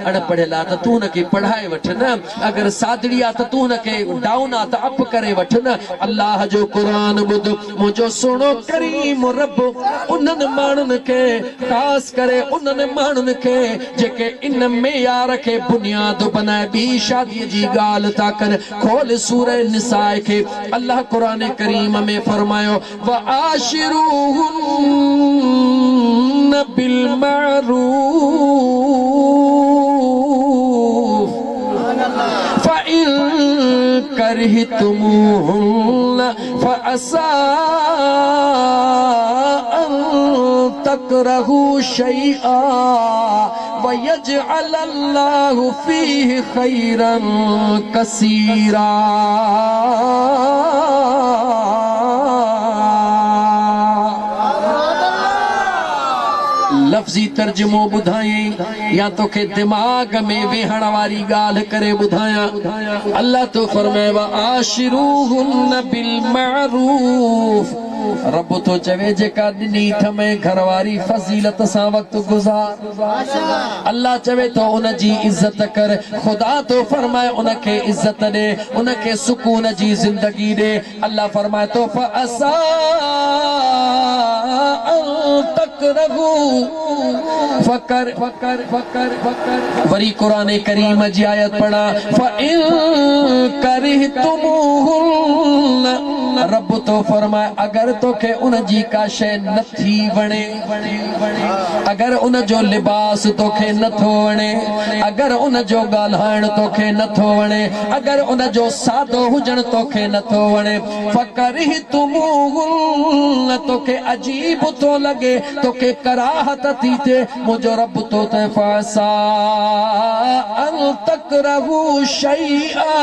अनपढ़ियला त तू उनके पढ़ाए वठ न, अगर सादड़ी आ त तू उनके डाउन आ त अप करे वठ न। अल्लाह जो कुरान बुध मुझो सुनो करीम रब उन्हनि माण्हुनि खे ख़ास करे उन्हनि माण्हुनि खे जेके इन मेयार खे बुनियाद बनाए ॿी शादीअ जी ॻाल्हि था कनि। खोल सूरह निसा के अल्लाह कुरान करीम में फरमायो व आशिरूहुन्न बिल मारूफ फ़इन करहितुमूहुन्न फ़असा अन तकरहू शैआ वयजअलल्लाहु फीहि खैरन कसीरा। लफ्जी तर्जुमो बुधाई या तो के दिमाग में वेहण वाली गाल करे बुधाया। अल्लाह तो फरमाए व आशिरूहुन्न बिल मारूफ। रब तो चवे जेका दिनी थमे घरवारी फजीलत सा वक्त गुजार। अल्लाह चवे तो उन जी इज्जत कर। खुदा तो फरमाए उनके इज्जत दे, उनके सुकून जी जिंदगी दे। अल्लाह फरमाए तो फअसा तकरहू फकर फकर फकर फकर। वरी कुरान करीम जी आयत पढ़ा फ़इन करिहतुमूहुन्न। रब तो फरमाए अगर तो के उन जी का शय नथी वणे, अगर उन जो लिबास तो के नथो वणे, अगर उन जो गाल्हाइण तो के नथो वणे, अगर उन जो सादो हुजण तो के नथो वणे फ़करिहतुमूहुन्न तो के अजीब तो लगे तो के कराहत थी थे मुझो रब तो ते फ़असा अन तकरहू शैआ।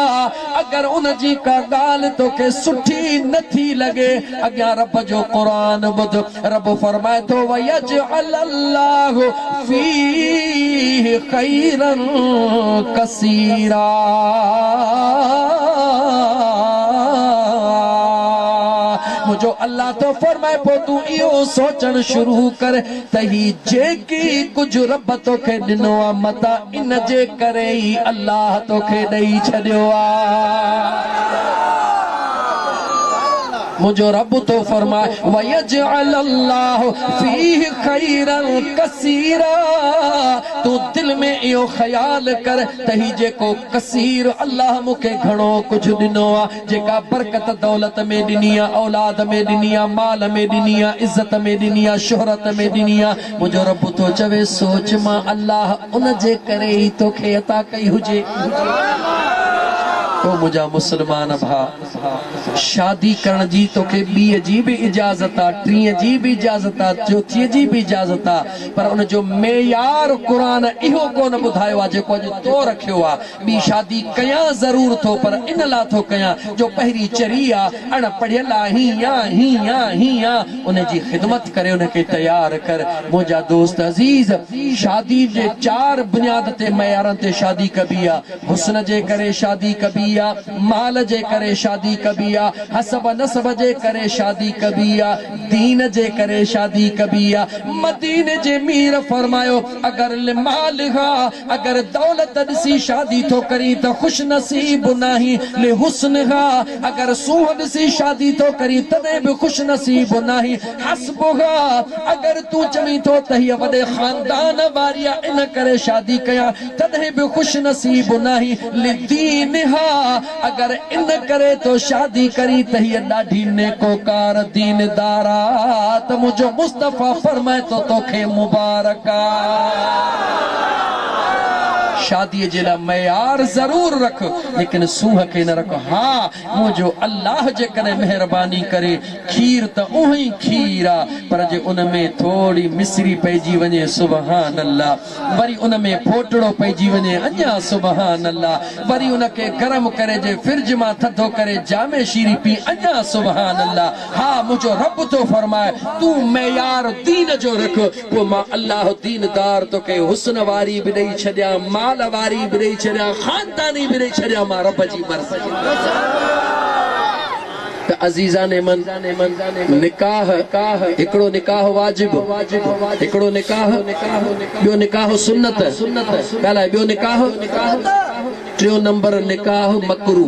अगर उन जी का गाल तो के सुठी नथी लगे अग्या रब जो कुरान बुध रब फरमाए तो वयजअलल्लाहु फीहि खैरन कसीरा। मुझो अल्लाह तो फरमाए पो तू इहो सोचण शुरू कर तही जेकी कुछ रब तोखे ॾिनो आ मता इन जे करे ही अल्लाह तोखे ॾेई छॾियो आ। मुझो रब तो फरमाए वयजअलल्लाहु फीहि खैरन कसीरा। तू दिल में इहो ख्याल कर तही जेको कसीर अल्लाह मूंखे घणो कुछ ॾिनो आ, जेका बरकत दौलत में ॾिनी आ, औलाद में ॾिनी आ, माल में ॾिनी आ, इज्जत में ॾिनी आ, शोहरत में ॾिनी आ। मुझो रब तो चवे सोच मां अल्लाह उन जे करे ही तोखे अता कई हुजे। तो मुझा मुसलमान भा शादी करण जी तोखे ॿीं जी भी इजाजत आ, टीं जी भी इजाजत आ, चौथीं जी भी इजाजत आ, पर उन जो मेयार कुरान इहो कोन ॿुधायो आ जेको अॼु तो रखियो आ। ॿी शादी कयां ज़रूर थो पर इन ला थो कयां जो पहिरीं चरी आ अणपढ़ियल आ हीअं उन जी ख़िदमत करे उनके तैयार कर। मुंहिंजा दोस्त अज़ीज़ शादी जे 4 बुनियाद ते मेयारनि ते शादी कबी आ। हुस्न जे करे शादी कबी आ, माल जे करे शादी कबी आ, हसब नसब जे करे शादी कबी आ, दीन जे करे शादी कबी आ। मदीने जे मीर फरमायो अगर माल हा अगर दौलत ॾिसी शादी तो करी त खुश नसीब नाही ले हुस्न हा, अगर सूह ॾिसी शादी तो करी तॾहिं बि खुश नसीब नाही हसबुहा। अगर तू चवी तो त हीअ वॾे खानदान वारी आ इन करे शादी कयां तॾहिं बि खुश नसीब नाही ले दीन हा। अगर इन करे तो शादी करी त हीअ ॾाढी नेकोकार दीनदार आ त मुंहिंजो मुस्तफ़ा फरमाए तो तोखे मुबारक आ। शादी जे लाइ मयार जरूर रख लेकिन सूह के न रख। हाँ मुझो अल्लाह जे करे मेहरबानी करे खीर त उही खीर आ पर जे उन में थोड़ी मिश्री पइजी वञे सुभान अल्लाह, वरी उन में फोटड़ो पइजी वञे अञा सुभान अल्लाह, वरी उनके गरम करे जे फ्रिज मां थधो करे जामे शीरी पी अञा सुभान अल्लाह। हाँ मुझो रब तो फरमाए तू मेयार दीन जो रख वो मां अल्लाह दीनदार तो के हुस्न वारी भी ॾेई छॾिया, माल वारी भी ॾेई छॾिया, खानदानी भी ॾेई छॾिया। मां रब जी मर्ज़ी त अज़ीज़ान मन निकाह हिकिड़ो निकाह वाजिब, हिकिड़ो निकाह ॿियो निकाह सुन्नत, ॻाल्हाए ॿियो निकाह, टियों नंबर निकाह मकरू।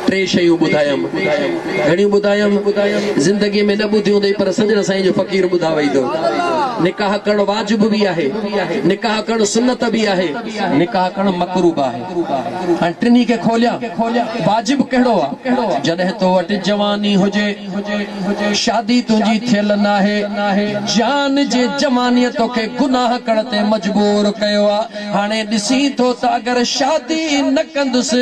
टे शयूं ॿुधायमि, घणियूं ॿुधायमि, ज़िंदगी में न ॿुधियूं अथई पर सजण साईं जो फ़क़ीर ॿुधावई थो। निकाह करणु वाजिब भी आहे, निकाह करणु सुन्नत भी आहे, निकाह करणु मकरूब आहे। हाणे टिनी खे खोलिया, वाजिब कहिड़ो आहे? जॾहिं तो वटि जवानी हुजे, शादी तुंहिंजी थियल नाहे, जान जे जवानीअ तोखे गुनाह करण ते मजबूर कयो आहे। हाणे ॾिसी थो त अगरि शादी न कंदुसि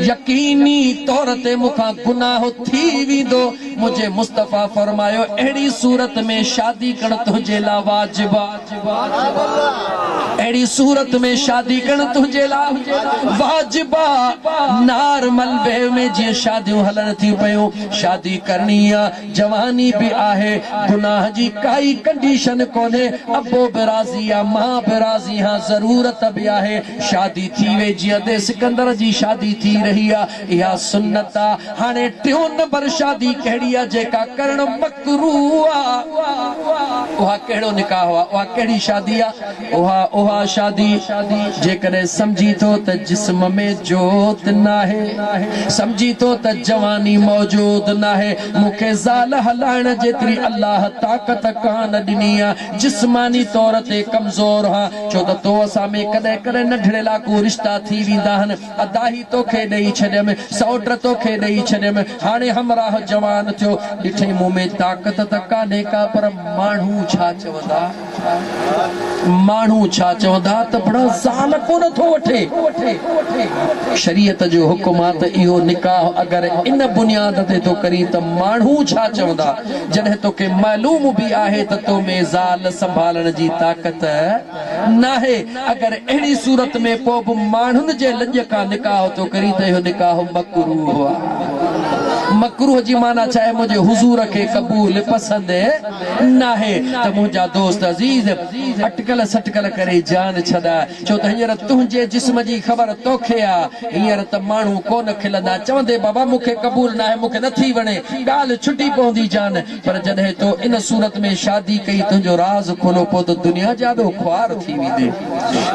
यकीनी तौर ते मूंखां गुनाह थी वेंदो। मुंहिंजे मुस्तफ़ा फरमायो अहिड़ी सूरत में शादी करणु तुंहिंजे लाइ वाजिब आहे, अहिड़ी सूरत में शादी करणु तुंहिंजे लाइ वाजिब आहे। नार मलबे में जीअं शादियूं हलनि थी पयूं, शादी करणी आहे, जवानी भी आहे, गुनाह जी काई कंडीशन कोन्हे, अबो बि राज़ी आहे, मां बि राज़ी आहे, ज़रूरत भी आहे, शादी थी वे। जीअं ते सिकंदर जी शादी थी रही आहे, इहा सुन्नत आहे। हाणे टियों नंबर शादी कहिड़ी आहे जेका करणु मकरूह आहे? उहा कहिड़ो निकाह आहे? उहा कहिड़ी शादी आहे? उहा शादी जेकॾहिं सम्झी थो त जिस्म में जोत नाहे, सम्झी थो त जवानी मौजूद नाहे, मूंखे ज़ाल हलाइण जेतिरी अल्लाह ताक़त कान ॾिनी आहे, जिस्मानी तौर ते कमज़ोर हा, छो त तो असां में कॾहिं कॾहिं नंढड़े लाकू रिश्ता थी वेंदा आहिनि, अदाही तोखे ॾेई छॾियमि, सौट तोखे ॾेई छॾियमि, हाणे हमराह जवान थियो, ॾिठई मूं में ताक़त त कान्हे का, पर माण्हू छा चवंदा, माण्हू छा चवंदा त बड़ा ज़ाल कोन थो वठे। शरीयत जो हुकुम आहे त इहो निकाह अगरि इन बुनियाद ते तो करी त माण्हू छा चवंदा, जॾहिं तोखे मालूम भी आहे त तो में ज़ाल संभालण जी ताक़त नाहे। अगरि अहिड़ी सूरत में पोइ बि माण्हुनि जे लॼ खां निकाह तो करी त इहो निकाह मकरूह आहे। मकरूह जी माना छा आहे? मुंहिंजे हुज़ूर खे क़बूल पसंद नाहे। त मुंहिंजा दोस्त अज़ीज़ अटकल सटकल करे जान छॾा, छो त हींअर तुंहिंजे जिस्म जी ख़बर तोखे आहे। हींअर त माण्हू कोन खिलंदा, चवंदे बाबा मूंखे क़बूल नाहे, मूंखे नथी वणे, ॻाल्हि छुटी पवंदी जान। पर जॾहिं तो इन सूरत में शादी कई, तुंहिंजो राज़ खोलो पोइ त दुनिया जाॾो ख्वार थी वेंदे।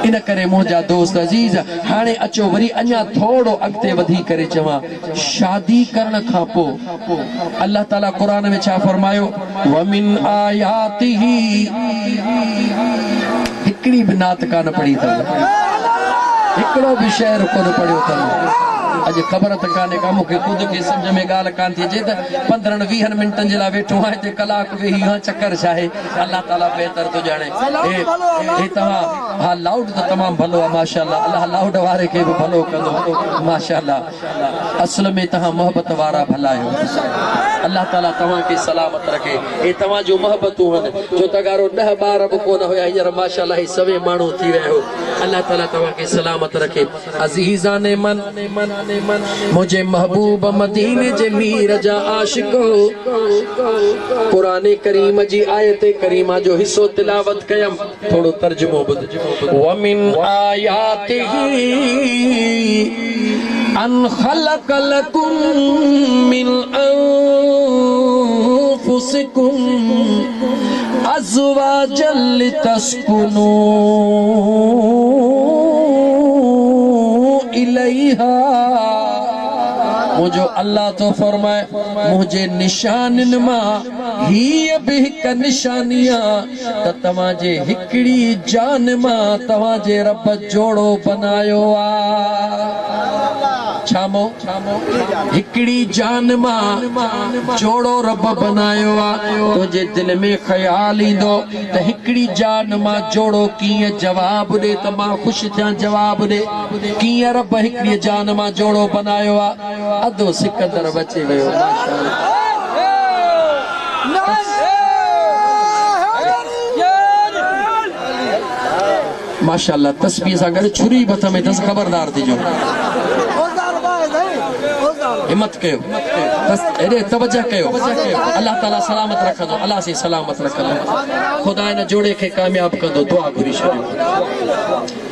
इन करे मुंहिंजा दोस्त अज़ीज़ हाणे अचो वरी अञा थोरो अॻिते वधी करे चवां, शादी करण खां पोइ अल्लाह ताला क़ुरान में छा फरमायो? वमिन आयातिही, हिकिड़ी बि नात कान पढ़ी अथव, हिकिड़ो बि शेर कोन पढ़ियो अथव। अॼु ख़बर त कान्हे का, मूंखे ख़ुदि खे सम्झ में ॻाल्हि कान थी अचे त 15-20 मिंटनि जे लाइ वेठो आहे हिते, कलाक वेही आहे, चकर छा आहे? अल्लाह ताला बहितर थो ॼाणे। हे तव्हां, हा लाउड त तमामु भलो आहे माशाअल्लाह, अल्लाह लाउड वारे खे बि भलो कंदो माशाअल्लाह। असुल में तव्हां मोहबत वारा भला आहियो, अल्लाह ताला तव्हांखे सलामत रखे। हे तव्हां जो मोहबतूं आहिनि, जो तगारो 10 ॿार बि कोन हुया, हींअर माशाअल्लाह सवे माण्हू थी विया हो। अल्लाह ताला तव्हांखे सलामत रखे। अज़ीज़ाने मन, मुझे महबूब मदीने जे मीर जा आशिको, कुरान करीम जी आयत करीमा जो हिस्सो तिलावत कयम, थोड़ो तर्जुमो ॿुध। वमिन आयातिही अन खलकलकुम मिन अनफुसिकुम अज़वाजन लितस्कुनू इलैहा। मुझो अल्लाह तो फरमाए, मुझे निशानिन मां हीअ बि हिकु निशानिया त तव्हांजे हिकिड़ी जान मां तव्हांजे रब जोड़ो बनायो आ। छामो हिकिड़ी जान मां जोड़ो रब बनायो आ। तुंहिंजे दिल में ख्याल ईंदो त हिकिड़ी जान मां जोड़ो कीअं जवाब ॾे त मां ख़ुशि थियां, जवाब ॾे कीअं रब हिकिड़ी जान मां जोड़ो बनायो आ। अधो सिकंदर बचे वियो माशाअल्लाह। तस्बीह सां गॾु छुरी बथ में अथसि, ख़बरदार थी जो, हिम्मत कयो, हेॾे तवजह कयो। अल्लाह ताला सलामत रखंदो, अल्लाह से सलामत रखंदो, ख़ुदा इन जोड़े खे कामयाब कंदो। दुआ घुरी छॾियो,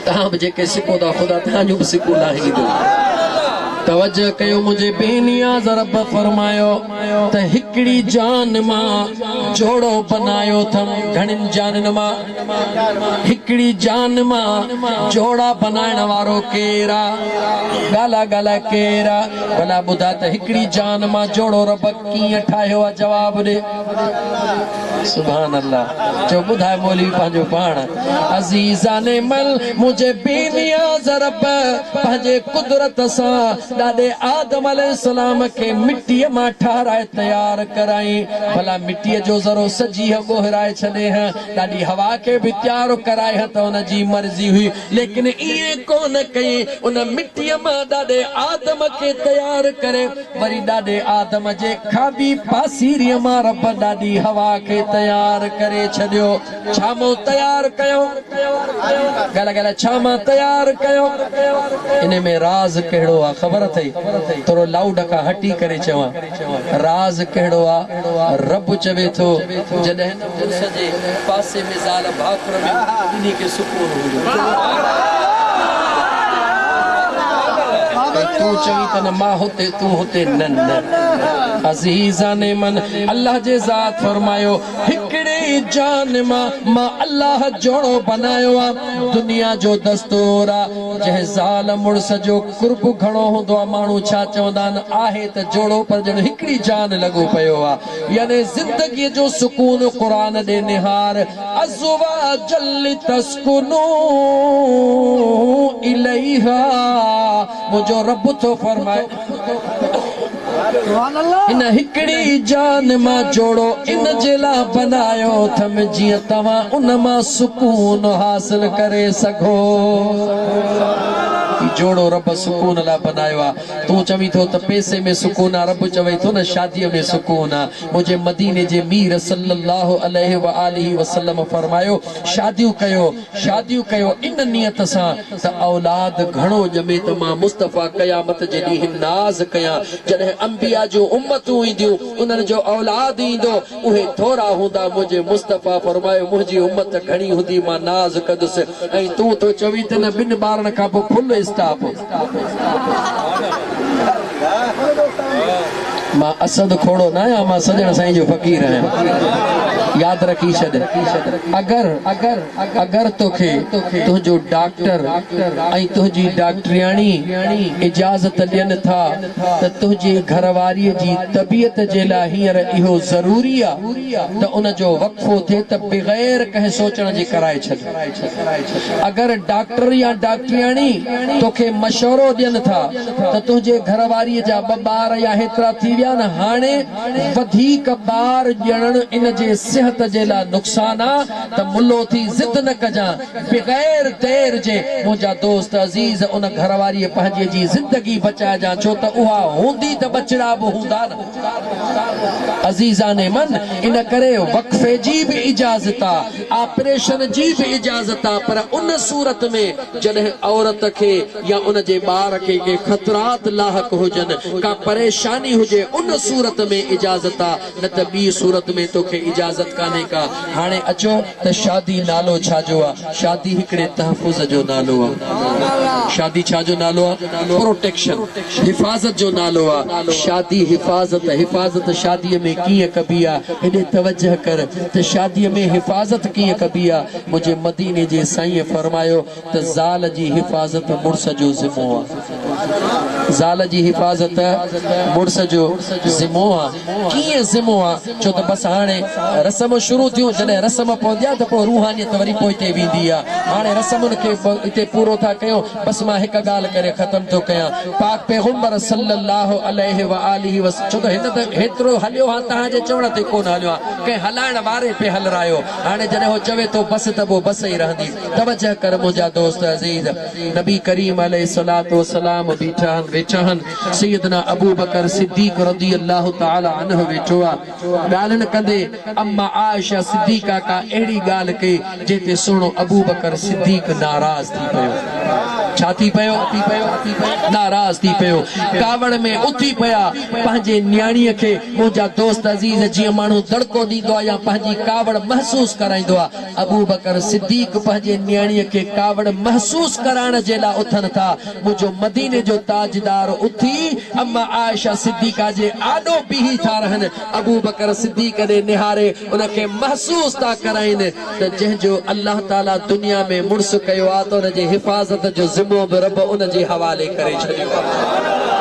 तव्हां बि जेके सिको था ख़ुदा तव्हांजो बि सिको लाहींदो। तवज्जो कयो मुझे बेनियाज़ रब फरमायो त हिकड़ी जान मां जोड़ो बनायो थम घणिन जानन मां हिकड़ी जान मां जोड़ा बनाइण वारो केरा गाला गाला केरा भला बुधा त हिकड़ी जान मां जोड़ो रब कीअं ठाहियो आहे जवाब दे सुभान अल्लाह जो बुधाए मौलवी पंहिंजो पाण अज़ीज़ाने मल मुझे बेनियाज़ रब पंहिंजे कुदरत सां ॾाॾे आदम अलैहिस्सलाम के मिट्टीअ मां ठाराए तैयार कराई भला मिट्टीअ जो ज़रो सजी ॻोहराए छॾे हां ॾाढी हवा के भी तैयार कराए हां त उन जी मर्ज़ी हुई लेकिन ईअं कोन कई उन मिट्टीअ मां ॾाॾे आदम के तैयार करे वरी ॾाॾे आदम जे खाॿी पासीरीअ मां रब ॾाढी हवा के तैयार करे छॾियो छा मूं तैयार कयो गल गल छा मां तैयार कयो इन में राज़ कहिड़ो आहे ख़बर अथई थोरो लाउड खां हटी करे चवां राज़ कहिड़ो आहे रब चवे थो जॾहिं मुर्स जे पासे में ज़ाल भाकुर में इन्ही खे सुकून हुयो तू चवी त न मां हुते तू हुते न न अज़ीज़ाने मन अल्लाह जे ज़ात फरमायो हिकड़े जान मां अल्लाह जोड़ो बनायो आहे दुनिया जो दस्तूर आहे जंहिं ज़ाल मुड़स जो कुर्ब घणो हूंदो आहे माण्हू छा चवंदा आहिनि आहे त जोड़ो पर ॼण हिकड़ी जान लॻो पियो आहे यानी ज़िंदगीअ जो सुकून क़ुरान ॾे निहार अज़वाजल तस्कुनू इलैहा मुंहिंजो रब तो फरमाए इन हिकड़ी जान मां जोड़ो इन जे लाइ बनायो थम जीअं तव्हां उन मां सुकून हासिल करे सघो जोड़ो रब सुकून लाइ बनायो आहे तू चवी थो त पैसे में सुकून आहे रब चवे थो न शादीअ में सुकून आहे मुंहिंजे मदीने जे मीर सल्लल्लाहु अलैहि व आलिहि वसल्लम फरमायो शादियूं कयो इन नियत सां त औलाद घणो ॼमे त मां मुस्तफ़ा क़यामत जे ॾींहुं नाज़ कयां जॾहिं अंबिया जूं उम्मतूं ईंदियूं उन्हनि जो औलाद ईंदो उहे थोरा हूंदा मुंहिंजे मुस्तफ़ा फरमायो मुंहिंजी उम्मत घणी हूंदी मां नाज़ कंदुसि ऐं तूं तो चवी त न ॿिनि ॿारनि खां पोइ फुल स्टॉप मां असद खोड़ो न आहियां मां सजण साईं जो फ़क़ीर आहियां याद रखी छॾ अगर तोखे तुंहिंजो डॉक्टर ऐं तुंहिंजी डॉक्टरियाणी इजाज़त ॾियनि था त तुंहिंजी घरवारीअ जी तबियत जे लाइ हींअर इहो ज़रूरी आहे त उन जो वक़फ़ो थिए त बग़ैर कंहिं सोचण जे कराए छॾ अगर डॉक्टर या डॉक्टरियाणी तोखे मशवरो ॾियनि था त तुंहिंजे घरवारीअ जा 2 ॿार या हेतिरा थी विया न हाणे वधीक ॿार ॼणण इन जे सिहत जे लाइ नुक़सान आहे त मुल्लो थी ज़िद न कजां बग़ैर देर जे मुंहिंजा दोस्त अज़ीज़ उन घरवारीअ पंहिंजे जी ज़िंदगी बचाइजां छो त उहा हूंदी त बचड़ा बि हूंदा न अज़ीज़ाने मन इन करे वक़फ़े जी बि इजाज़त आहे ऑपरेशन जी बि इजाज़त आहे पर उन सूरत में जॾहिं औरत खे या उन जे ॿार खे के ख़तरात लाहक हुजनि का परेशानी हुजे उन सूरत में इजाज़त आहे न त ॿी सूरत में तोखे इजाज़त कान्हे का हाणे अचो त शादी नालो छाजो आहे शादी हिकिड़े तहफ़ुज़ जो नालो आहे शादी छाजो नालो आहे प्रोटेक्शन हिफ़ाज़त जो नालो आहे शादी हिफ़ाज़त शादीअ में कीअं कबी आहे हेॾे तवज्जो कर त शादीअ में हिफ़ाज़त कीअं कबी आहे मुंहिंजे मदीने जे साईं फरमायो त ज़ाल जी हिफ़ाज़त मुड़स जो ज़िम्मो आहे ज़ाल जी हिफ़ाज़त मुड़स जो ज़िम्मो आहे कीअं ज़िम्मो आहे छो त बसि हाणे रस्म शुरू थियूं जॾहिं रस्म पवंदी आहे त पोइ रूहानियत वरी पोइ हिते वेंदी आहे हाणे रस्मुनि खे हिते पूरो था कयूं बसि मां हिकु ॻाल्हि करे ख़तमु थो कयां पाक पैगम्बर सल्लल्लाहु अलैहि व आलिहि वसल्लम छो त हिन त हेतिरो हलियो आहे तव्हांजे चवण ते कोन हलियो आहे कंहिं हलाइण वारे पे हलरायो हाणे जॾहिं उहो चवे थो बसि त पोइ बसि ई रहंदी तवज्जो कर मुंहिंजा दोस्त अज़ीज़ नबी करीम अलैहिस्सलातु वस्सलाम वेठा आहिनि सैयदना अबू बकर सिद्दीक़ रज़ी अल्लाह ताला अन्हु वेठो आहे ॻाल्हि कंदे अम्मा आयशा सिद्दीक़ा का अहिड़ी ॻाल्हि कई जंहिं ते सुहिणो अबू बकर सिद्दीक़ नाराज़ थी पियो छा थी पयो नाराज थी पयो कावड़ में उथी पया पंहिंजे न्याणीअ खे मुंहिंजा दोस्त अज़ीज़ जीअं माण्हू दड़को ॾींदो आहे या पंहिंजी कावड़ महसूस कराईंदो आहे अबू बकर सिद्दीक़ पंहिंजे न्याणीअ खे कावड़ महसूस कराइण जे लाइ उथनि था मुंहिंजो मदीने जो ताजदार उथी अम्मा आयशा सिद्दीक़ा जे आॾो बीही था रहनि अबू बकर सिद्दीक़ ॾे निहारे उनखे महसूस था कराइनि त जंहिंजो अल्लाह ताला दुनिया में मुड़ुस कयो आहे त उनजे हिफ़ाज़त जो ज़िम्मो बि रब उनजे हवाले करे छॾियो आहे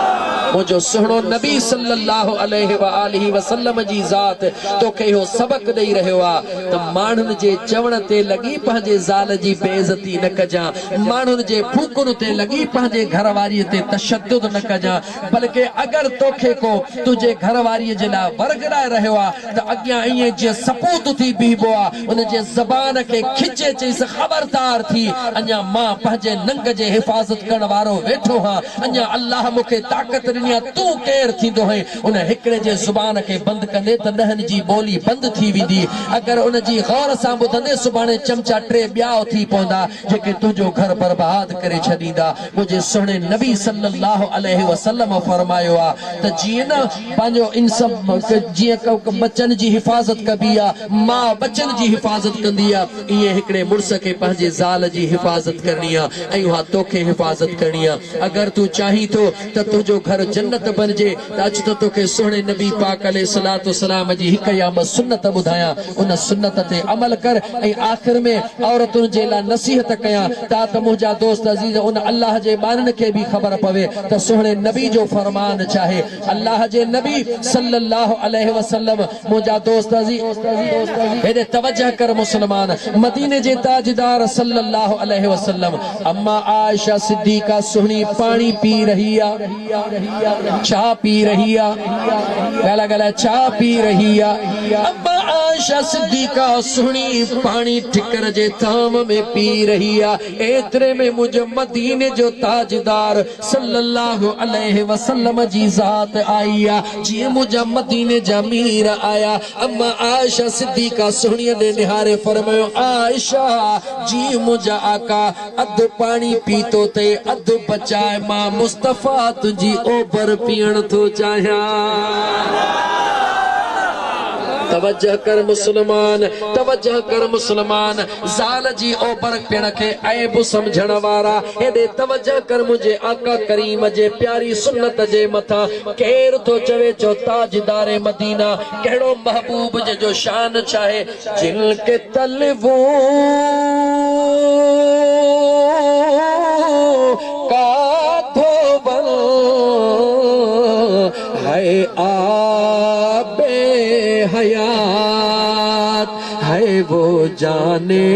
मुझो सुहणो नबी सल्लल्लाहु अलैहि व आलिहि वसल्लम जी ज़ात तोखे इहो सबक ॾेई रहियो आहे त माण्हुनि जे चवण ते लॻी पंहिंजे ज़ाल जी बेइज़ती न कजां माण्हुनि जे फूकुनि ते लॻी पंहिंजे घरवारीअ ते तशद्दुद न कजां बल्कि अगरि तोखे को तुंहिंजे घरवारीअ जे लाइ वरगड़ाए रहियो आहे त अॻियां ईअं जीअं सपूत थी बीहबो आहे उनजे ज़बान खे खिचे चईसि ख़बरदार थी अञा मां पंहिंजे नंग जे हिफ़ाज़त करण वारो वेठो हां अञा अल्लाह मूंखे ताक़त तू केर थींदो है उन हिकड़े जे ज़ुबान के बंद कंदे त ॾहनि जी ॿोली बंद थी वेंदी अगर उन जी गौर सां ॿुधंदे सुभाणे चमचा टे ॿिया थी पवंदा जेके तुंहिंजो घर बर्बाद करे छॾींदा मुंहिंजे सुहिणे नबी सल्लल्लाहु अलैहि वसल्लम फरमायो आहे त जीअं न पंहिंजो इंसान जीअं बचन जी हिफ़ाज़त कबी आहे मां बचन जी हिफ़ाज़त कंदी आहे ईअं हिकड़े मुड़ुस खे पंहिंजे ज़ाल जी हिफ़ाज़त करणी आहे ऐं उहा तोखे हिफ़ाज़त करणी आहे अगर तूं चाहीं थो त तुंहिंजो घर जन्नत बनजे त अच त तोखे सुहिणे नबी पाक अलैहि सलातो सलाम जी हिक या ॿ सुन्नत ॿुधायां उन सुन्नत ते अमल कर ऐं आख़िर में औरतुनि जे लाइ नसीहत कयां त मुंहिंजा दोस्त अज़ीज़ उन अल्लाह जे बाननि खे बि ख़बर पवे त सुहिणे नबी जो फरमान चाहे अल्लाह जे नबी सल्लल्लाहु अलैहि वसल्लम मुंहिंजा दोस्त अज़ीज़ हेॾे तवज्जो कर मुस्लमान मदीने जे ताजदार सल्लल्लाहु अलैहि वसल्लम अम्मा आयशा सिद्दीक़ा सुहिणी पानी पी रही आहे चा पी रही गला गला चा पी रही अम्मा आयशा सिद्दीक़ा सुहिणी पानी ठिकर जे थाम में पी रही एतरे में मुझे मदीने जो ताजदार सल्लल्लाहु अलैहि वसल्लम जी ज़ात आई जी मुझा मदीने जा मीर आया अम्मा आयशा सिद्दीक़ा सुहिणी ने निहारे फरमायो आयशा जी मुझा आका अध पानी पीतो ते अध बचाए मां मुस्तफा तुझी ओबर पीण तो चाहिया तवज्जो कर मुसलमान ज़ाल जी ओबर पिण के ऐब समझण वारा हेॾे तवज्जो कर मुझे आका करीम जे प्यारी सुन्नत जे मथा केर तो चवे चो ताजदारे मदीना केड़ो महबूब जो शान चाहे जिन के तलवो का धोबल है आबे हयात है वो जाने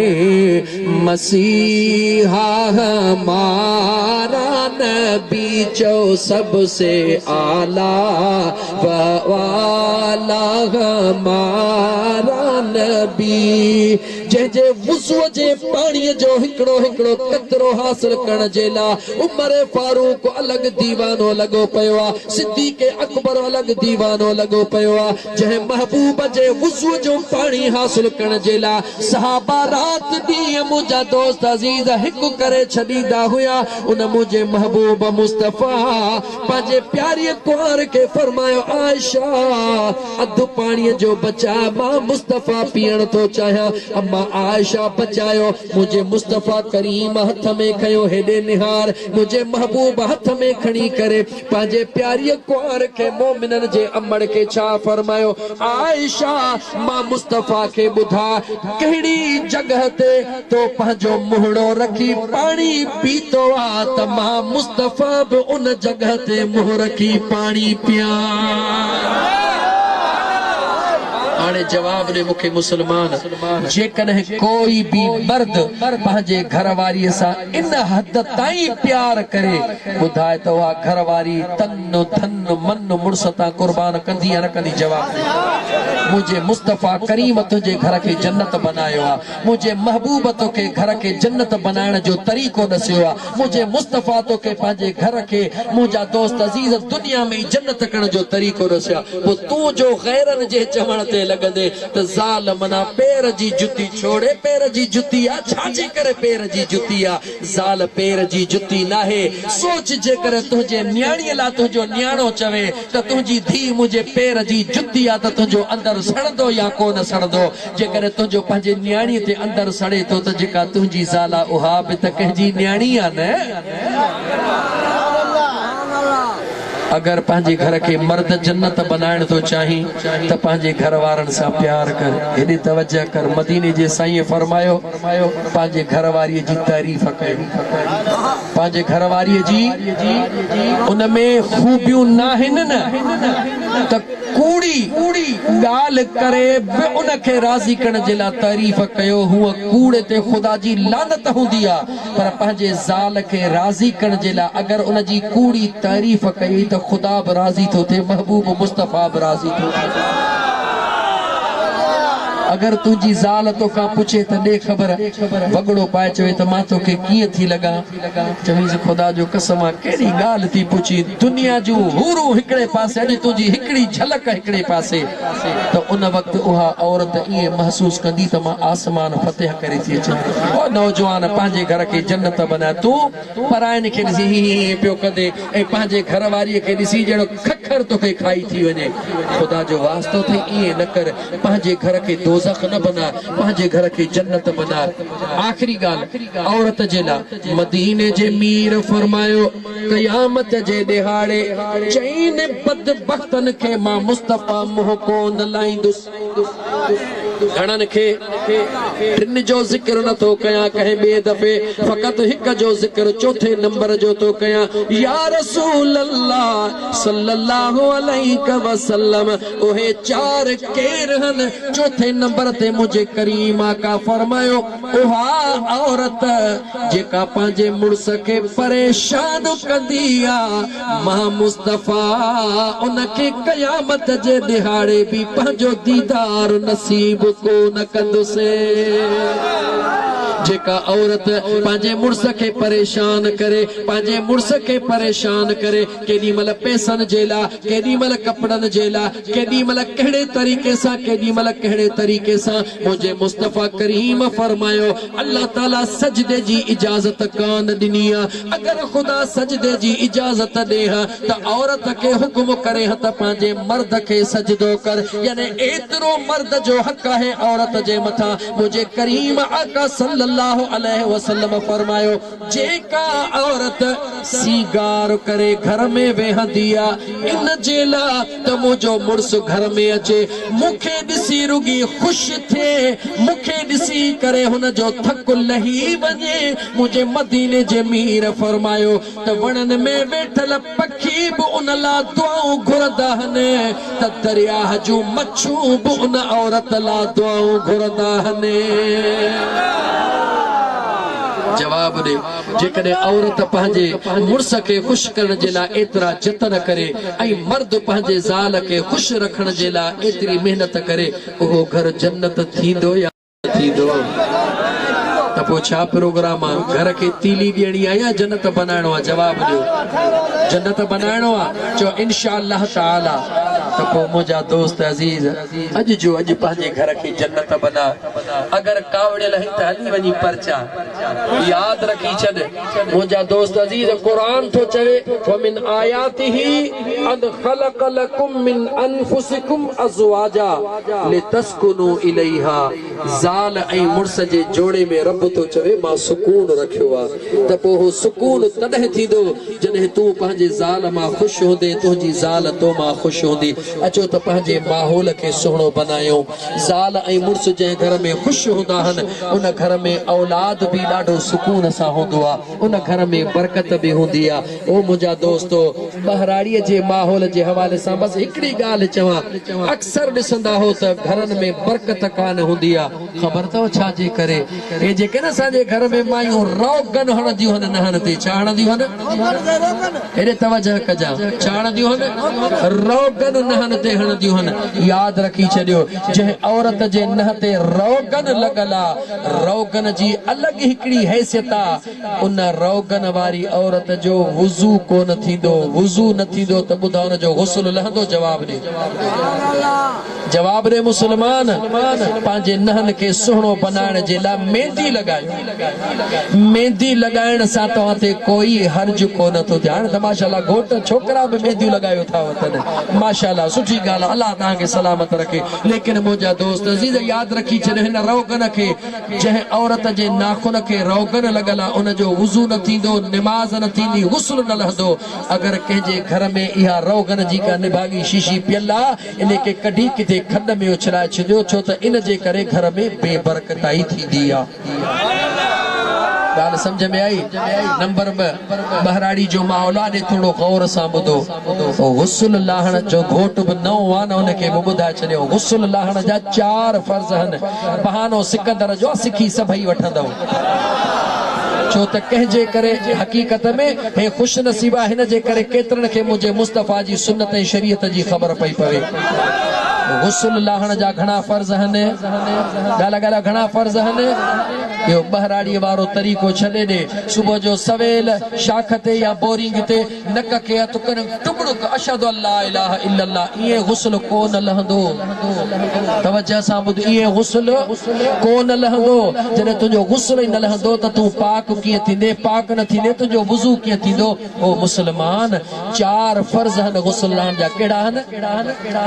मसीहा हमारा नबी जो सबसे आला वाला हमारा नबी जे वुज़ू जे पानी जो हिकड़ो हिकड़ो कतरो हासिल करण जे लाइ उमर फारूक अलग दीवानो लगो पयो सिद्दीक़ अकबर अलग दीवानो लगो पयो जंहिं महबूब जे वुज़ू जो पानी हासिल करण जे लाइ सहाबा रात ॾींहं मुंहिंजा दोस्त अज़ीज़ हिकु करे छॾींदा हुआ उन मुंहिंजे महबूब मुस्तफ़ा पंहिंजे प्यारी कुंवर खे फरमायो आयशा अधु पाणीअ जो बचा मां मुस्तफ़ा पीअण थो चाहियां अम्मा आयशा बचायो मुझे मुस्तफा करीम हथ में खयो हेडे निहार मुझे महबूब हथ में खणी करे पांजे प्यारी कुंवर के मोमिनन जे अमड़ के छा फरमायो आयशा मां मुस्तफा के बुधा कहिड़ी जगह ते तो पंहिंजो मुहड़ो रखी पानी पीतो आ त मां मुस्तफा भी उन जगह ते मुंह रखी पानी पिया हाणे जवाब ने मुखे मुसलमान जेकॾहिं कोई भी मर्द पंहिंजे घरवारीअ सां इन हद ताईं प्यार करे ॿुधाए त उहा घरवारी तन धन मन मुड़ुस तां कुर्बान कंदी या न कंदी जवाब मुझे मुस्तफा करीम तुझे घर के जन्नत बनायो आ मुझे महबूब तो के घर के जन्नत बनाने जो तरीको दसियो आ मुझे मुस्तफा तो के पांजे घर के मुझा दोस्त अजीज दुनिया में जन्नत करण जो तरीको दसियो वो तू जो गैरन जे चवण ते लॻंदे त ज़ाल मना पैर जी जुती छोड़े पैर जी जुती आ छाजे करे पैर जी जुती आ ज़ाल पैर जी जुती नाहे सोच जे करे तुझे न्याणीअ ला तुझो न्याणो चवे त तुझी धी मुझे पैर जी जुती आ त तुझो अंदर सड़ंदो या कोन सड़ंदो जे करे तुझो पंहिंजे न्याणीअ ते अंदर सड़े तो त जेका तुझी ज़ाल उहा बि त कंहिंजी न्याणी आ न अगर पांजे घर के मर्द जन्नत बनाइण तो चाही त पांजे घर वारन सा प्यार कर हेॾे तवज्जो कर मदीने जे साईं फरमायो पांजे घर वारी जी तारीफ़ कर पांजे घर वारी जी उन में खूबियूं नाहिन न त कूड़ी गाल करे उन के राज़ी करण जे ला तारीफ़ कयो हुआ कूड़े ते खुदा जी लानत हुंदी आ पर पांजे ज़ाल के राज़ी करण जे ला अगर उन जी कूड़ी तारीफ़ कई त खुदा भी राजी थो थे महबूब मुस्तफा भी राजी थो थे अगर तुझी ज़ाल तो का पूछे त दे खबर वगड़ो पाए चवे त मां तोखे कीअं थी लगा चवीस खुदा जो कसम आ केड़ी गाल थी पूछी दुनिया जो हूरू हिकड़े पासे अज तुझी हिकड़ी झलक हिकड़े पासे तो उन वक्त उहा औरत ये महसूस कंदी त मां आसमान फतेह करे थी अचां ओ नौजवान पांजे घर के जन्नत बना तू परायन के ॾिसी पियो कंदे ए पांजे घर वारी के ॾिसी जणो खखर तोखे खाई थी वने खुदा जो वास्तो थे ये न कर पांजे घर के दोज़ख न बना पांजे घर के जन्नत बना आखिरी गाल औरत जेला मदीने जे मीर फरमायो क़यामत जे दिहाड़े चईन बदबख्तन के मां मुस्तफा मुंह कोन लाइंदुस घणन के टिन जो जिक्र न तो कया कहे बे दफे फकत हिक जो जिक्र चौथे नंबर जो तो कया या रसूल अल्लाह सल्लल्लाहु अलैहि वसल्लम ओहे चार केर हन चौथे नंबर ते मुझे करीम आका फरमायो ओहा औरत जेका पांजे मुड़स के परेशान कंदी आ मां मुस्तफा उनके क़यामत जे दिहाड़े भी पंहिंजो दीदार नसीब को न कंदुसे जेका औरत पांजे मुड़स के परेशान करे पांजे मुड़स के परेशान करे केडी मल पैसन जेला केडी मल कपड़न जेला केडी मल केड़े तरीके सा केडी मल केड़े तरीके सा मुझे मुस्तफा करीम फरमायो अल्लाह ताला सजदे जी इजाजत कान दिनिया अगर खुदा सजदे जी इजाजत दे त औरत के हुक्म करे त पांजे मर्द के सजदो कर यानी एतरो मर्द जो हक है औरत जे मथा मुझे करीम आका सल्लल्लाहु अलैहि वसल्लम फरमायो जेका औरत सीगार करे घर में वेहंदिया इन जेला त मुझो मुड़स घर में अचे मुखे दिसी रुगी खुश थे मुखे दिसी करे हुन जो थक लही वने मुझे मदीने जे मीर फरमायो त वणन में बैठल पखी भी उन ला दुआऊं घुरदा हने त दरिया जो मच्छू भी उन औरत ला दुआऊं घुरदा हने जवाब दे जेकॾहिं औरत पंहिंजे मुड़स के खुश करण जे लाइ एतिरा जतन करे ऐं मर्द पंहिंजे ज़ाल के खुश रखण जे लाइ एतिरी मेहनत करे उहो घर जन्नत थींदो या थींदो त पोइ छा प्रोग्राम आहे घर के तीली ॾियणी आहे या जन्नत बनाइणो आहे जवाब ॾियो जन्नत बनाइणो आहे चओ इंशाअल्लाह ताला त पोइ मुंहिंजा दोस्त अज़ीज अॼु जो अॼु पंहिंजे घर के जन्नत बना अगर कावड़ियल हिन त हली वञी परचा याद रखी छॾ मुंहिंजा दोस्त अज़ीज क़ुरान थो चवे वमिन आयातिही अन ख़लक़ लकुम मिन अनफुसिकुम अज़वाजा लितस्कुनु इलैहा ज़ाल ऐं मुड़स जे जोड़े में रब तो चवे मां सुकून रखियो आहे त पोइ हो सुकून तॾहिं थींदो जॾहिं तूं पंहिंजे ज़ाल मां ख़ुशि हूंदे तुंहिंजी ज़ाल तो मां ख़ुशि हूंदी अचो त पंहिंजे माहौल खे सुहिणो बनायूं ज़ाल ऐं मुड़स जंहिं घर में ख़ुशि हूंदा आहिनि उन घर में औलाद भी ॾाढो सुकून सां हूंदो आहे उन घर में बरकत भी हूंदी आहे ओ मुंहिंजा दोस्तो बहराड़ीअ जे माहौल जे हवाले सां बसि हिकिड़ी ॻाल्हि चवां अक्सर ॾिसंदा हो त घरनि में बरकत कान हूंदी आहे ख़बर अथव छा जे करे हे जेके न असांजे घर में मायूं रोगन हणंदियूं आहिनि नहण ते छा हणंदियूं आहिनि हेॾे तवजह कजां छा हणंदियूं आहिनि रोगन नहन ते हणदियूं आहिनि। यादि रखी छॾियो, जंहिं औरत जे नह ते रोगन लॻल आहे, रोगन जी अलॻि हिकिड़ी हैसियत आहे। उन रोगन वारी औरत जो वुज़ू कोन थींदो, वुज़ू न थींदो त ॿुधा हुन जो गुस्ल लहंदो? जवाब ॾे, जवाब ॾे मुस्लमान। पंहिंजे नहन खे सुहिणो बनाइण जे लाइ मेहंदी लॻायो। मेहंदी लॻाइण सां तव्हां ते कोई हर्ज कोन थो थिए। हाणे त माशाअल्लाह घोट छोकिरा बि मेहंदियूं लॻायो था वठनि, माशाअल्लाह सुठी ॻाल्हि आहे, अलाह तव्हांखे सलामत रखे। लेकिन मुंहिंजा दोस्त अज़ीज़ यादि रखी छॾियो, हिन रोगन खे, जंहिं औरत जे नाखुन खे रोगन लॻल आहे, उन जो वुज़ू न थींदो, निमाज़ न थींदी, गुस्ल न लहंदो। अगरि कंहिंजे घर में इहा रोगन जी का निभागी शीशी पियल आहे, इन खे कढी किथे खॾ में उछलाए छॾियो, छो त इन जे करे घर में बेबरकताई थींदी आहे। ॻाल्हि सम्झ में आई? नंबर 2, बहराड़ी जो माहौल आहे, थोरो गौर सां ॿुधो। गुस्ल लाहण जो घोट बि नओं आहे न, उनखे बि ॿुधाए छॾियो। गुस्ल लाहण जा 4 फर्ज़ आहिनि। बहानो सिकंदर जो सिखी सभई वठंदव, छो त कंहिंजे करे हक़ीक़त में हे खुश नसीब आहे, हिन जे करे केतिरनि खे मुंहिंजे मुस्तफ़ा जी सुन्नत ऐं शरीयत जी ख़बर पई पवे। गुस्ल लाहण जा घणा फर्ज़ आहिनि, ॻाल्हि घणा फर्ज़ आहिनि। इहो बहराड़ी वारो तरीक़ो छॾे ॾे। सुबुह जो सवेल शाख ते या बोरिंग ते नक खे हथ कर टुकड़ुक अशहदु अल्ला इलाहा इल्लल्लाह, ईअं गुस्ल कोन लहंदो। तवज्जो सां ॿुध, ईअं गुस्ल कोन लहंदो। जॾहिं तुंहिंजो गुस्ल ई न लहंदो त तूं पाक कीअं थींदे? पाक न थींदे तुंहिंजो वुज़ू कीअं थींदो? ओ मुस्लमान, 4 फर्ज़ आहिनि गुस्ल लाहण जा। कहिड़ा आहिनि?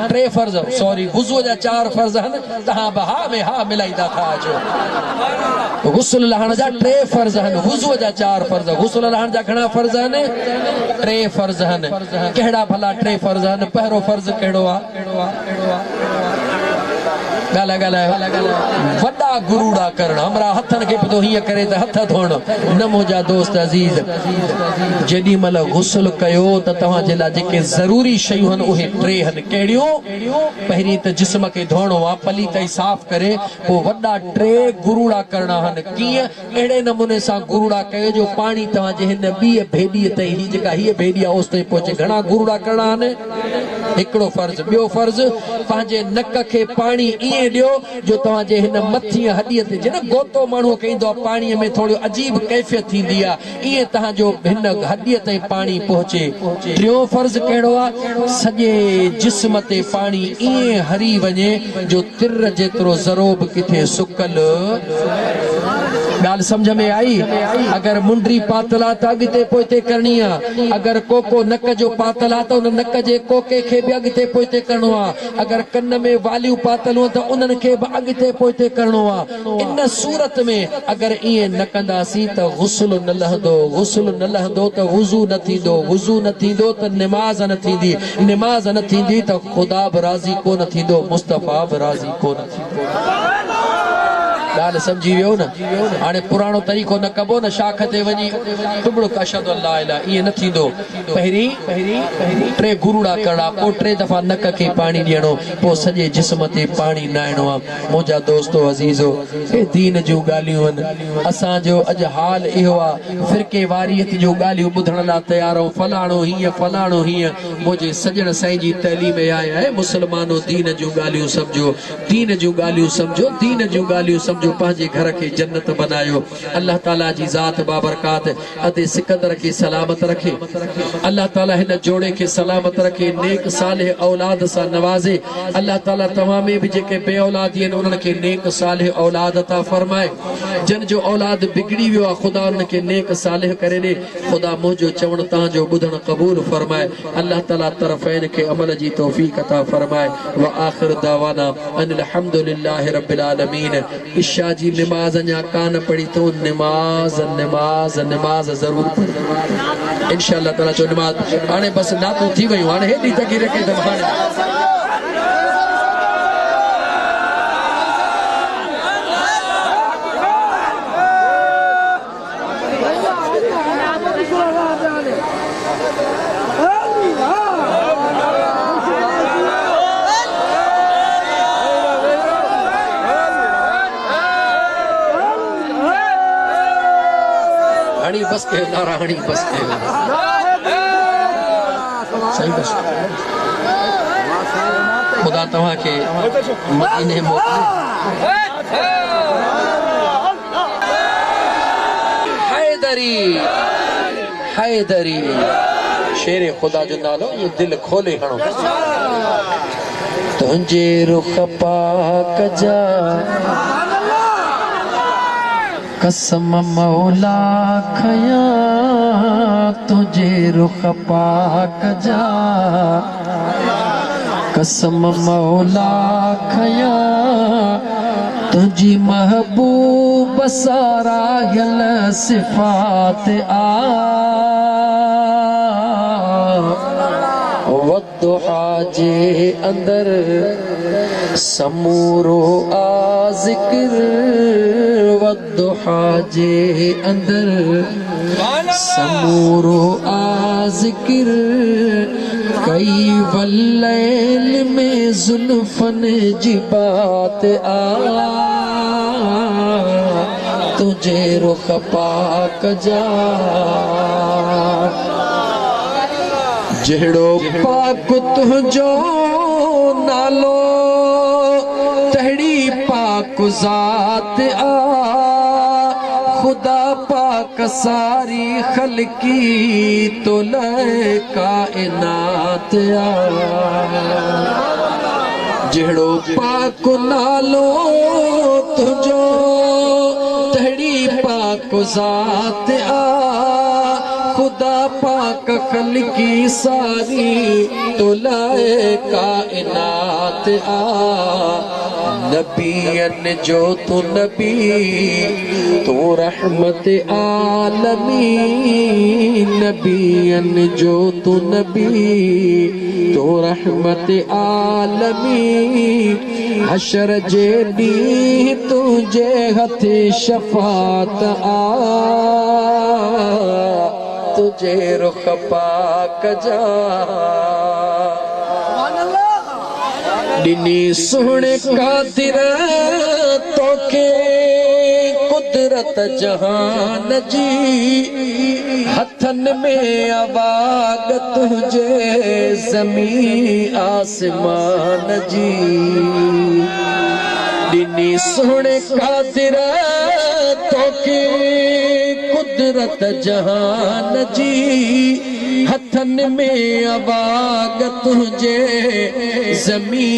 3 फर्ज़, सॉरी, वुज़ू जा 4 फर्ज़ आहिनि। तव्हां बि हा में हा मिलाईंदा था अचो। गुस्ल लाहण जा 3 फर्ज़ आहिनि, वुज़ू जा 4 फर्ज़। गुस्ल लाहण जा घणा फर्ज़ आहिनि? 3 फर्ज़ आहिनि। कहिड़ा भला 3 फर्ज़ आहिनि? पहिरों फर्ज़ कहिड़ो आहे? वॾा गुरूड़ा करण, हमरा हथनि खे पियो हीअं करे त हथ धोइण न। मुंहिंजा दोस्त अज़ीज़, जेॾी महिल गुस्ल कयो त तव्हांजे लाइ जेके ज़रूरी शयूं आहिनि उहे 3 आहिनि। कहिड़ियूं? पहिरीं त जिस्म खे धोइणो आहे, पलीत ई साफ़ करे, पोइ वॾा 3 गुरूड़ा करणा आहिनि। कीअं? अहिड़े नमूने सां गुरूड़ा कयो जो पाणी तव्हांजे हिन ॿीअ भेॾीअ ताईं, ही जेका हीअ भेॾी आहे उस ताईं पहुचे। घणा गुरूड़ा करणा आहिनि? हिकिड़ो फर्ज़। ॿियो फर्ज़, पंहिंजे नक खे पाणी ईअं ॾियो जो तव्हांजे हिन मथी हॾीअ ते, जन गोतो माण्हू कईंदो आहे पाणीअ में थोरी अजीब कैफ़ियत थींदी आहे, ईअं तव्हांजो हिन हॾीअ ताईं पाणी पहुचे। 3 फर्ज़ कहिड़ो आहे? सॼे जिस्म ते पाणी ईअं हरी वञे जो तिर जेतिरो ज़रो बि किथे सुकल। ॻाल्हि सम्झ में आई? अगरि मुंडी पातल आहे त अॻिते पोइते करणी आहे। अगरि कोको नक जो पातल आहे त उन नक जे कोके खे बि अॻिते पोइते करणो आहे। अगरि कन में वालियूं पातलूं त उन्हनि खे बि अॻिते पोइते करणो आहे। इन सूरत में अगरि ईअं न कंदासीं त गुस्ल न लहंदो। गुस्ल न लहंदो त वुज़ू न थींदो। वुज़ू न थींदो त निमाज़ न थींदी। निमाज़ न थींदी त ख़ुदा बि राज़ी कोन थींदो, मुस्तफ़ा बि राज़ी कोन थींदो। ॻाल्हि सम्झी वियो न? हाणे पुराणो तरीक़ो न कबो न, शाख ते वञी टुबड़ो अशहदु अल्ला इलाहा, ईअं न थींदो। पहिरीं 3 गुरूड़ा करणा, पोइ 3 दफ़ा नक खे पाणी ॾियणो, पोइ सॼे जिस्म ते पाणी नाइणो आहे। मुंहिंजा दोस्तो अज़ीज़ो, हे दीन जूं ॻाल्हियूं आहिनि। असांजो अॼु हाल इहो आहे, फ़िरके वारियत जूं ॻाल्हियूं ॿुधण लाइ तयार आहियूं। फलाणो हीअं, फलाणो हीअं। मुंहिंजे सजण साईं जी तइलीम आया आहे, मुस्लमानो दीन जूं ॻाल्हियूं सम्झो, दीन जूं ॻाल्हियूं सम्झो, दीन जूं ॻाल्हियूं सम्झो। जो पंहिंजे घर खे जन्नत बनायो। अल्लाह ताला जी ज़ात बाबरकात अते सिकंदर खे सलामत रखे। अल्लाह ताला हिन जोड़े खे सलामत रखे, नेक सालिह औलाद सां नवाज़े। अल्लाह ताला तमाम में भी जेके बे औलादी आहिनि उन्हनि खे नेक सालिह औलाद अता फरमाए। जन जो औलाद बिगड़ी वियो आहे, ख़ुदा उन खे नेक सालिह करे ॾे। ख़ुदा मुंहिंजो चवण तव्हांजो ॿुधण क़बूल फरमाए। अल्लाह ताला तरफ़ैन खे अमल जी तौफ़ीक़ अता फरमाए। व आख़िर दावाना अनिल हम्दुलिल्लाहि रब्बिल आलमीन। इशा जी नमाज अञा कान पढ़ी तो नमाज नमाज नमाज जरूर पढ़ इंशाअल्लाह ताला। जो नमाज हाणे बस नातू थी वयूं, हाणे हेॾी तकी रखे त हाणे बस के नारायणी बस के सही बस खुदा तव्हां के मदीने मोकले हैदरी हैदरी शेरे खुदा जो नालो ये दिल खोले हणो तुझे रुख पाक जा कसम मौला खया तुझे रुख पाक जा कसम मौला खया तुझी महबूब सारा यल सिफात आ वद्दुहा जे अंदर समूरो आ जिक्र वद्दुहा जे अंदर समूरो आ जिक्र कई वल्लैल में जुल्फन जी बात आ तुझे रुख पाक जा जहिड़ो पाक तुझो नालो तहिड़ी पाक ज़ात आ खुदा पाक सारी खलकी तो लय कायनात आ जहिड़ो पाक नालो तुझो तहिड़ी पाक ज़ात आ खुदा पाक खलकी सारी तो लाए कायनात आ नबियन जो तू नबी तो रहमत आलमी नबियन जो तू नबी तो रहमत आलमी हशर जे दी तुझे हथ शफात आ तुझे रुख पाक जा दिनी सोने कादिर तोखे कुदरत जहान जी हथन में आवाग तुझे जमी आसमान जी दिनी सोने कादिर तोखे कुदरत जहान जी हथन में आवाग तुझे जमी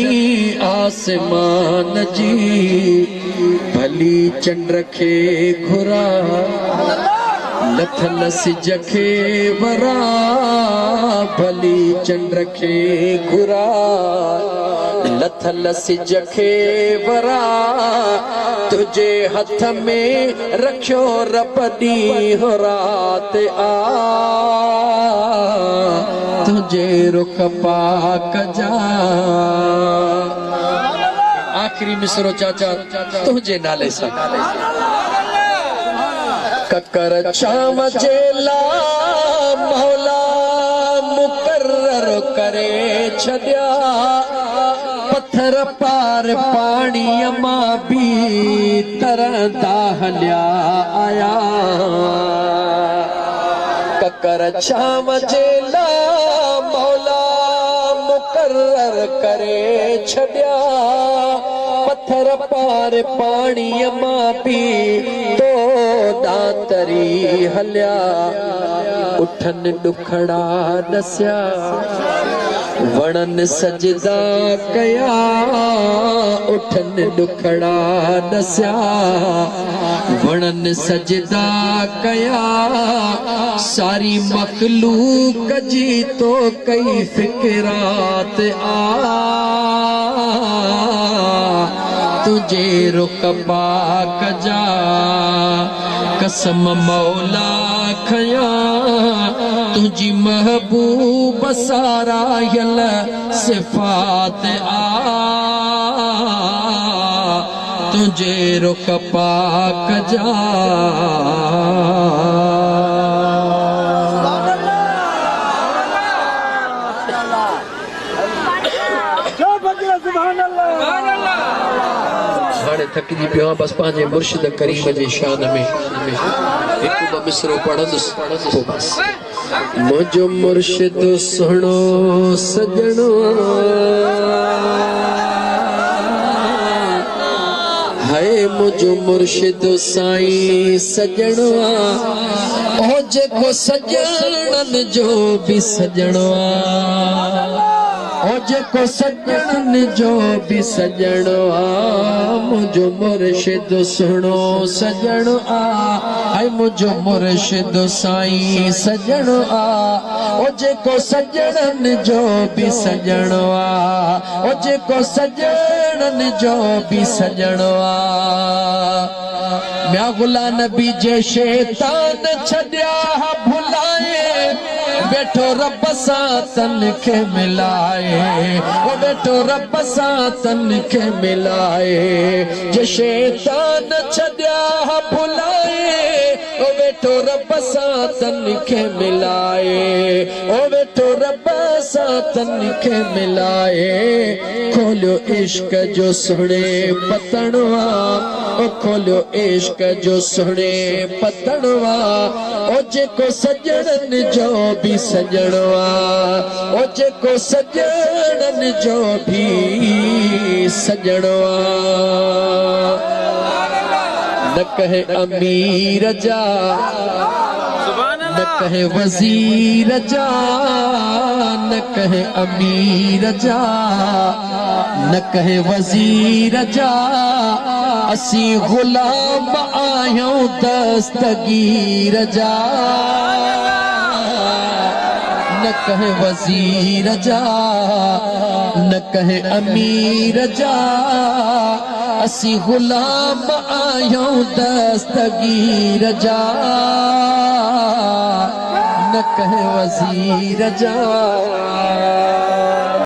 आसमान जी भली चंद्र खे घुरा लथल सिज खे वरा भली चंद्र खे घुरा लथल सिज खे वरा तुझे हथ में रखियो रब ॾींहुं हो रात आ तुझे रुख पाक जा आखिरी मिसरो चाचा तुझे नाले सां ककर शाम जेला मौला मुकर्रर करे छॾिया पत्थर पार पानी मां भी तरंदा हलिया आया ककर शाम जेला मौला मुकर्रर करे छॾिया पत्थर पार पानी मां भी तो दातरी हलिया उठन दुखड़ा नसिया वणन सजदा कया उठन दुखड़ा नसिया वणन सजदा कया सारी मखलूक जी तो कई फिक्रात आ तुझे रुख पाक जा कसम मौला खया तुझी महबूब सारा यल सिफात आ तुझे रुख पाक जा थकजी पियो बस पंहिंजे मुर्शिद करीम जे शान में हिकु ॿ मिसरो पढ़ंदुसि पोइ बस मुझो मुर्शिद सुनो सजनो हाय मुझो मुर्शिद साईं सजनो ओ जेको सजणन जो भी सजनो ओ जेको सजणन जो भी सजनो मुझो मुर्शिद सुनो सजनो हाय मुझो मुर्शिद साईं सजनो ओ जेको सजणन जो भी सजनो ओ जेको सजणन जो भी सजनो म्या गुला नबी जे शैतान छड्या भुलाए बैठो रब सां तन खे मिलाए ओ बैठो रब सां तन खे मिलाए जे शैतान छड्या भुलाए ओ बैठो रब सां तन खे मिलाए ओ बैठो रब सां तन खे मिलाए खोलियो इश्क जो सुणे पतणवा ओ खोलियो इश्क जो सुणे पतणवा ओ जेको सजणन जो भी सजणवा ओ जेको सजणन जो भी सजणवा न कहे अमीर जा न कहे वजीर जा न कहे अमीर जा न कहे वजीर जा असी गुलाम आयूं दस्तगीर जा न कहे वजीर जा न कहे अमीर जा असी गुलाम आयूं दस्तगीर जा न कहे वजीर जा